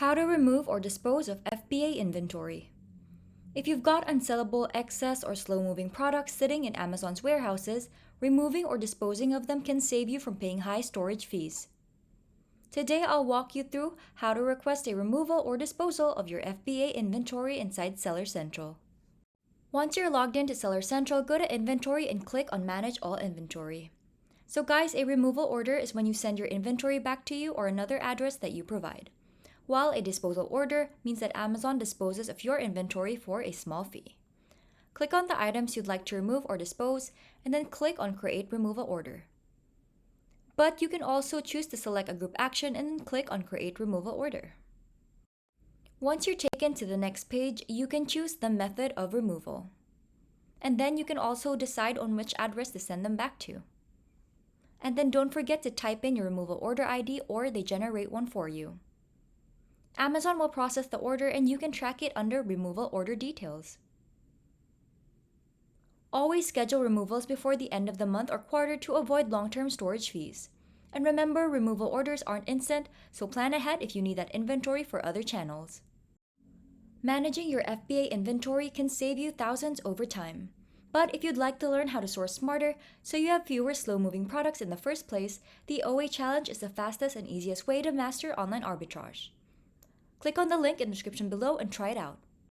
How to remove or dispose of FBA inventory. If you've got unsellable, excess, or slow-moving products sitting in Amazon's warehouses, removing or disposing of them can save you from paying high storage fees. Today, I'll walk you through how to request a removal or disposal of your FBA inventory inside Seller Central. Once you're logged into Seller Central, go to Inventory and click on Manage All Inventory. So guys, a removal order is when you send your inventory back to you or another address that you provide, while a disposal order means that Amazon disposes of your inventory for a small fee. Click on the items you'd like to remove or dispose, and then click on Create Removal Order. But you can also choose to select a group action and then click on Create Removal Order. Once you're taken to the next page, you can choose the method of removal. And then you can also decide on which address to send them back to. And then don't forget to type in your removal order ID or they generate one for you. Amazon will process the order and you can track it under Removal Order Details. Always schedule removals before the end of the month or quarter to avoid long-term storage fees. And remember, removal orders aren't instant, so plan ahead if you need that inventory for other channels. Managing your FBA inventory can save you thousands over time. But if you'd like to learn how to source smarter so you have fewer slow-moving products in the first place, the OA Challenge is the fastest and easiest way to master online arbitrage. Click on the link in the description below and try it out.